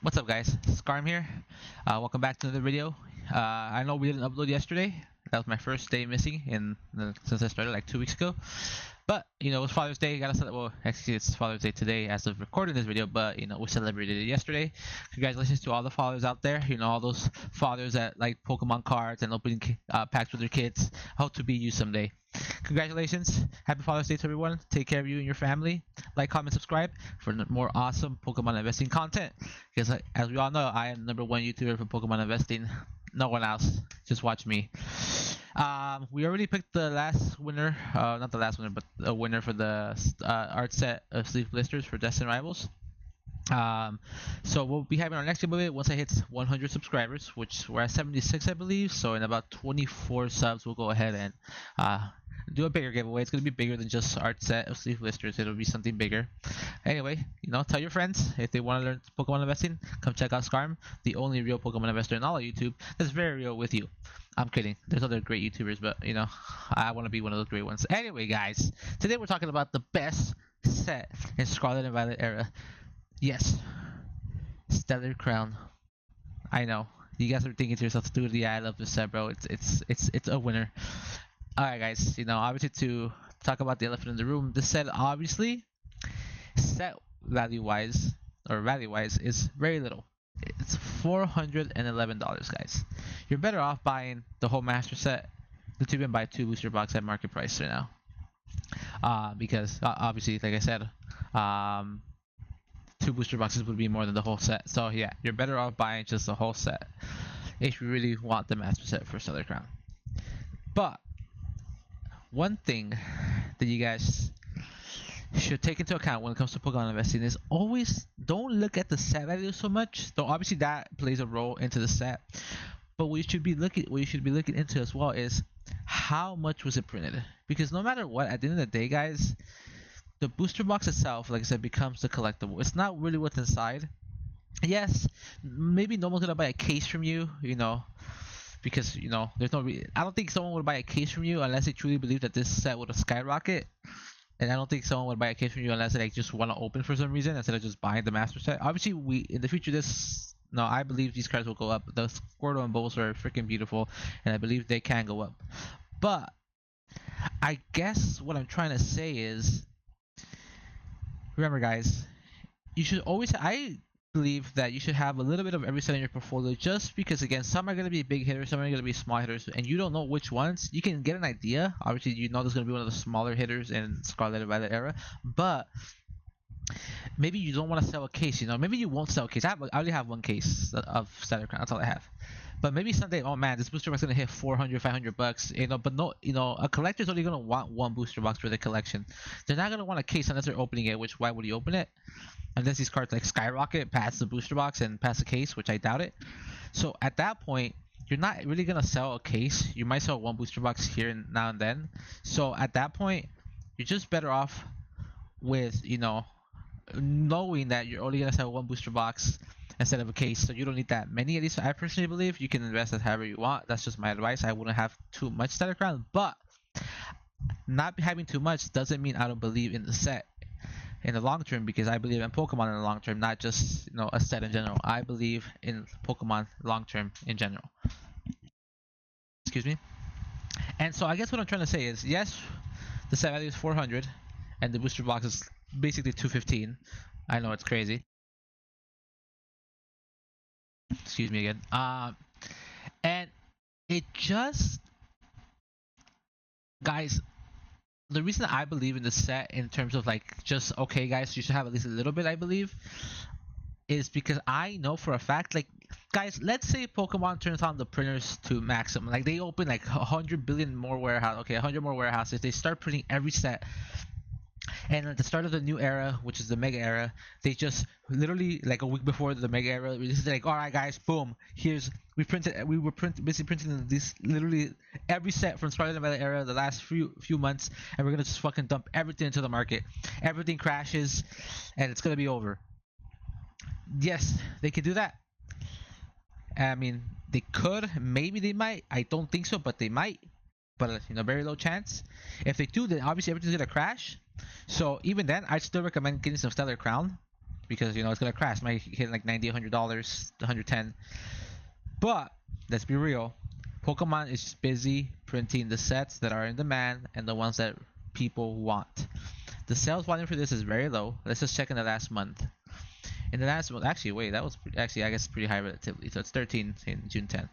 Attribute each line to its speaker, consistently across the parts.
Speaker 1: What's up, guys? Scarm here. Welcome back to another video. I know we didn't upload yesterday. That was my first day missing since I started like 2 weeks ago. But it was Father's Day. Gotta celebrate. Well, actually, it's Father's Day today as of recording this video. But we celebrated it yesterday. Congratulations to all the fathers out there. All those fathers that like Pokemon cards and opening packs with their kids. Hope to be you someday. Congratulations. Happy Father's Day to everyone. Take care of you and your family. Like, comment, subscribe for more awesome Pokemon investing content. Because as we all know, I am the #1 YouTuber for Pokemon investing. No one else. Just watch me. We already picked the last winner. Not the last winner, but a winner for the art set of Sleeve Blisters for Destined Rivals. So we'll be having our next giveaway once I hit 100 subscribers, which we're at 76, I believe. So in about 24 subs, we'll go ahead and do a bigger giveaway. It's gonna be bigger than just art set of Sleeve Blisters. It'll be something bigger. Anyway, tell your friends if they want to learn Pokemon investing. Come check out Scarm, the only real Pokemon investor in all of YouTube that's very real with you. I'm kidding. There's other great YouTubers, but I want to be one of those great ones. Anyway, guys, today we're talking about the best set in Scarlet and Violet era. Yes, Stellar Crown. I know you guys are thinking to yourself, dude, yeah, I love this set, bro. It's a winner. All right, guys. Obviously to talk about the elephant in the room, this set obviously set value wise is very little. It's $411, guys. You're better off buying the whole master set than to even buy 2 booster box at market price right now. Because obviously, like I said, 2 booster boxes would be more than the whole set. So yeah, you're better off buying just the whole set if you really want the master set for Stellar Crown. But one thing that you guys should take into account when it comes to Pokemon investing is always don't look at the set value so much. Though obviously that plays a role into the set. But what you should be looking into as well is how much was it printed. Because no matter what, at the end of the day, guys, the booster box itself, like I said, becomes the collectible. It's not really what's inside. Yes, maybe no one's gonna buy a case from you, because there's no. I don't think someone would buy a case from you unless they truly believe that this set would skyrocket. And I don't think someone would buy a case from you unless they just want to open for some reason instead of just buying the master set. Obviously, in the future, I believe these cards will go up. The Squirtle and Bulbasaur are freaking beautiful, and I believe they can go up. But I guess what I'm trying to say is, remember, guys, you should always. I believe that you should have a little bit of every set in your portfolio, just because again, some are going to be big hitters, some are going to be small hitters, and you don't know which ones. You can get an idea. Obviously, there's going to be one of the smaller hitters in Scarlet and Violet era, but maybe you don't want to sell a case. Maybe you won't sell a case. I only have one case of Stellar Crown. That's all I have. But maybe someday, oh man, this booster box is gonna hit 400, $500. But no, a collector's only gonna want one booster box for the collection. They're not gonna want a case unless they're opening it. Which, why would you open it? Unless these cards like skyrocket past the booster box and past the case, which I doubt it. So at that point, you're not really gonna sell a case. You might sell one booster box here and now and then. So at that point, you're just better off with knowing that you're only gonna sell one booster box instead of a case, so you don't need that many. At least I personally believe you can invest as however you want. That's just my advice. I wouldn't have too much Stellar Crown, but not having too much doesn't mean I don't believe in the set in the long term, because I believe in Pokemon in the long term, not just a set in general. I believe in Pokemon long term in general. Excuse me. And so I guess what I'm trying to say is, yes, the set value is 400 and the booster box is basically 215. I know it's crazy. Excuse me again. And it just, guys, the reason I believe in the set in terms of just okay, guys, you should have at least a little bit, I believe, is because I know for a fact, guys, let's say Pokemon turns on the printers to maximum, they open 100 billion more warehouse, okay, 100 more warehouses, they start printing every set. And at the start of the new era, which is the Mega Era, they just literally a week before the Mega Era, it's all right, guys, boom, we were busy printing this literally every set from Scarlet and Violet Era the last few months, and we're gonna just fucking dump everything into the market. Everything crashes, and it's gonna be over. Yes, they could do that. I mean, they could, maybe they might. I don't think so, but they might. But very low chance. If they do, then obviously everything's gonna crash. So even then, I'd still recommend getting some Stellar Crown, because it's gonna crash. It might hit like $90, $100, 110. But let's be real, Pokemon is busy printing the sets that are in demand and the ones that people want. The sales volume for this is very low. Let's just check in the last month. In the last month, actually, wait, that was I guess pretty high relatively. So it's 13 in June 10th.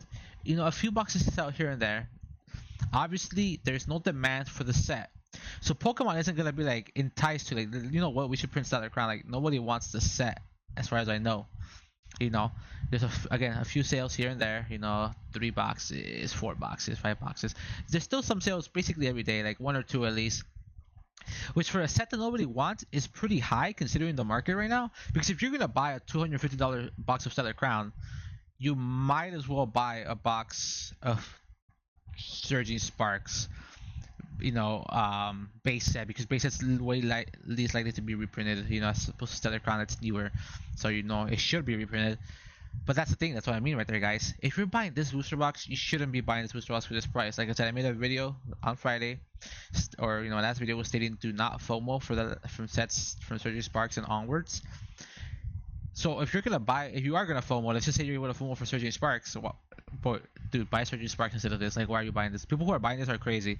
Speaker 1: A few boxes out here and there. Obviously, there's no demand for the set. So Pokemon isn't gonna be like enticed to like, what, we should print Stellar Crown. Like nobody wants the set, as far as I know. There's a few sales here and there. 3 boxes, 4 boxes, 5 boxes. There's still some sales basically every day, like 1 or 2 at least. Which for a set that nobody wants is pretty high considering the market right now. Because if you're gonna buy a $250 box of Stellar Crown, you might as well buy a box of Surging Sparks, base set, because base set's least likely to be reprinted. As opposed to Stellar Crown, that's newer, so it should be reprinted. But that's the thing, that's what I mean right there, guys. If you're buying this booster box, you shouldn't be buying this booster box for this price. Like I said, I made a video on Friday, or last video was stating do not FOMO from sets from Surging Sparks and onwards. So if you are gonna FOMO, let's just say you're gonna FOMO for Surging Sparks. So dude, buy Surging Sparks instead of this. Like, why are you buying this? People who are buying this are crazy.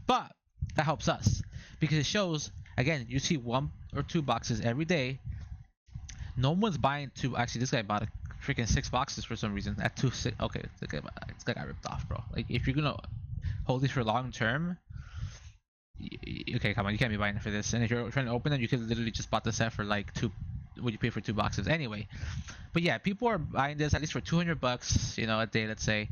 Speaker 1: But that helps us because it shows, again, you see 1 or 2 boxes every day. No one's buying 2. Actually, this guy bought a freaking 6 boxes for some reason at 2. Okay, this guy got ripped off, bro. Like, if you're gonna hold these for long term, okay, come on, you can't be buying it for this. And if you're trying to open them, you could literally just bought the set for like 2. Would you pay for 2 boxes anyway? But yeah, people are buying this at least for $200, a day, let's say.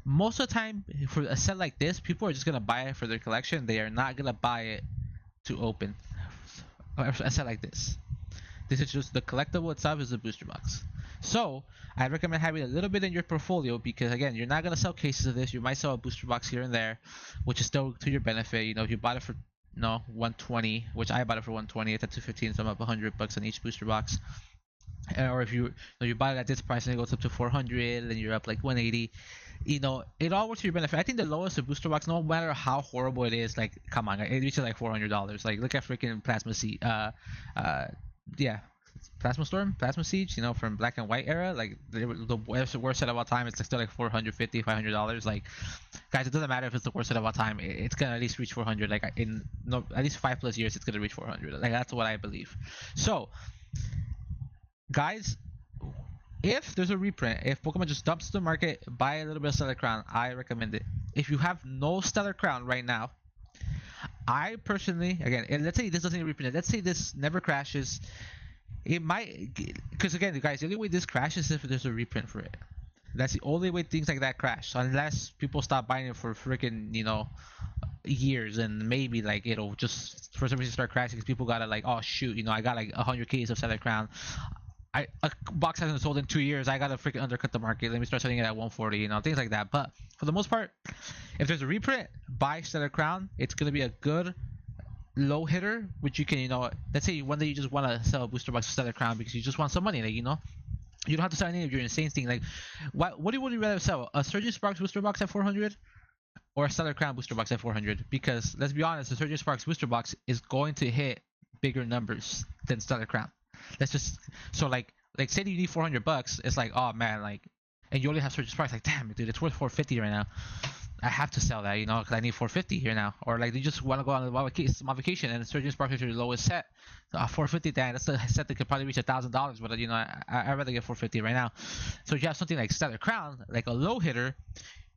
Speaker 1: Most of the time, for a set like this, people are just gonna buy it for their collection. They are not gonna buy it to open a set like this. This is just the collectible itself is the booster box. So I recommend having a little bit in your portfolio because, again, you're not gonna sell cases of this. You might sell a booster box here and there, which is still to your benefit. If you bought it for 120, which I bought it for 120, it's at 215, so I'm up $100 on each booster box. Or if you buy it at this price and it goes up to 400, then you're up like 180. It all works to your benefit. I think the lowest of booster box, no matter how horrible it is, like, come on, it reaches like $400. Like, look at freaking Plasma Siege. Plasma Storm, Plasma Siege, from Black and White era. Like, the worst set of all time. It's still like $450, $500. Like, guys, it doesn't matter if it's the worst set of all time. It's gonna at least reach 400. Like, at least 5+ years, it's gonna reach 400. Like, that's what I believe. So, guys, if there's a reprint, if Pokemon just dumps to the market, buy a little bit of Stellar Crown. I recommend it. If you have no Stellar Crown right now, I personally, again, let's say this doesn't get reprinted. Let's say this never crashes. It might, because again, guys, the only way this crashes is if there's a reprint for it. That's the only way things like that crash, unless people stop buying it for freaking years, and maybe like it'll just for some reason start crashing because people gotta like, oh shoot, I got like 100 Ks of Stellar Crown. A box hasn't sold in 2 years. I gotta freaking undercut the market. Let me start selling it at 140. Things like that. But for the most part, if there's a reprint, buy Stellar Crown. It's gonna be a good low hitter, which you can, let's say one day you just want to sell a booster box of Stellar Crown because you just want some money, like, you don't have to sell any of your insane thing. Like, what would you rather sell? A Surging Sparks booster box at 400 or a Stellar Crown booster box at 400? Because let's be honest, the Surging Sparks booster box is going to hit bigger numbers than Stellar Crown. Let's just, so like say you need $400, it's like, oh man, like, and you only have Surging Sparks, like, damn dude, it's worth 450 right now. I have to sell that, because I need 450 here now. Or like, you just want to go on a vacation and Surging Sparks is your lowest set. So 450, that's a set that could probably reach $1,000, but I'd rather get 450 right now. So if you have something like Stellar Crown, like a low hitter,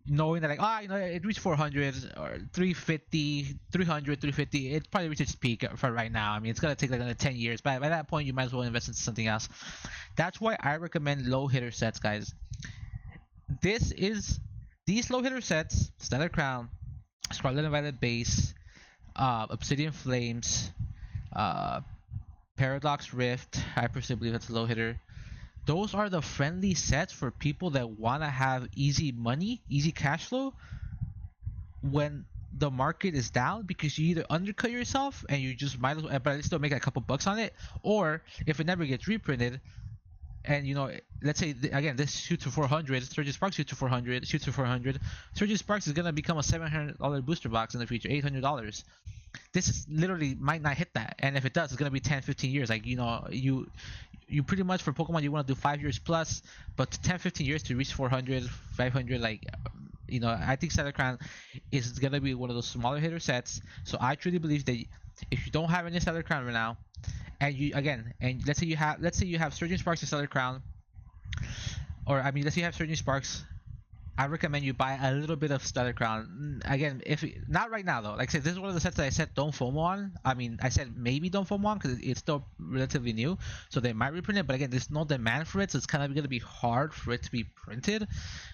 Speaker 1: knowing that like, it reached 400 or 350, 300, 350, it probably reached its peak for right now. I mean, it's gonna take like another 10 years, but by that point you might as well invest into something else. That's why I recommend low hitter sets, guys. These low hitter sets, Stellar Crown, Scarlet and Violet Base, Obsidian Flames, Paradox Rift, I personally believe that's a low hitter. Those are the friendly sets for people that want to have easy money, easy cash flow when the market is down, because you either undercut yourself and you just might as well, but still make a couple bucks on it, or if it never gets reprinted, and let's say again this shoots to 400, Surging Sparks shoots to 400, Surging Sparks is gonna become a $700 booster box in the future, $800. this is literally might not hit that, and if it does, it's gonna be 10-15 years. Like, you know, you pretty much for Pokemon you want to do 5 years plus, but 10-15 years to reach 400, 500, like, you know, I think Stellar Crown is gonna be one of those smaller hitter sets. So I truly believe that if you don't have any Stellar Crown right now, and you again, and let's say you have Surging Sparks and Stellar Crown, or I mean, let's say you have Surging Sparks, I recommend you buy a little bit of Stellar Crown. Again, if not right now though. Like I said, this is one of the sets that I said don't FOMO on. I mean, I said maybe don't FOMO on because it's still relatively new, so they might reprint it. But again, there's no demand for it, so it's kind of going to be hard for it to be printed,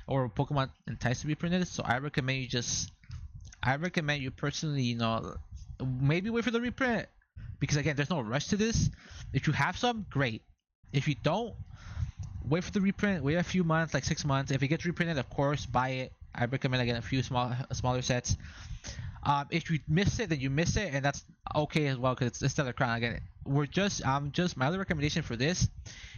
Speaker 1: or Pokemon entice to be printed. So I recommend you personally, you know, maybe wait for the reprint, because again, there's no rush to this. If you have some, great. If you don't, wait for the reprint. Wait a few months, like 6 months. If it gets reprinted, of course, buy it. I recommend again a few smaller sets. If you miss it, then you miss it, and that's okay as well because it's Stellar Crown. Again, my other recommendation for this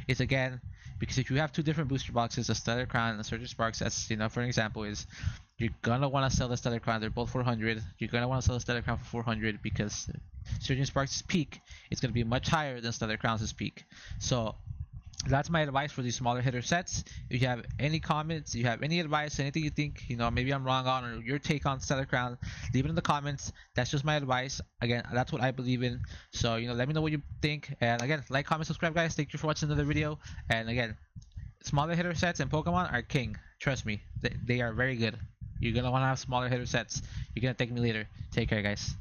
Speaker 1: is, again, because if you have two different booster boxes, a Stellar Crown and a Surging Sparks, that's, you know, for an example, is you're gonna want to sell the Stellar Crown. They're both 400. You're gonna want to sell the Stellar Crown for 400 because Surging Sparks' peak is gonna be much higher than Stellar Crown's peak. So that's my advice for these smaller hitter sets. If you have any comments, you have any advice, anything you think, you know, maybe I'm wrong on, or your take on Stellar Crown, leave it in the comments. That's just my advice. Again, that's what I believe in. So, you know, let me know what you think. And again, like, comment, subscribe, guys. Thank you for watching another video. And again, smaller hitter sets and Pokemon are king. Trust me, they are very good. You're gonna want to have smaller hitter sets. You're gonna thank me later. Take care, guys.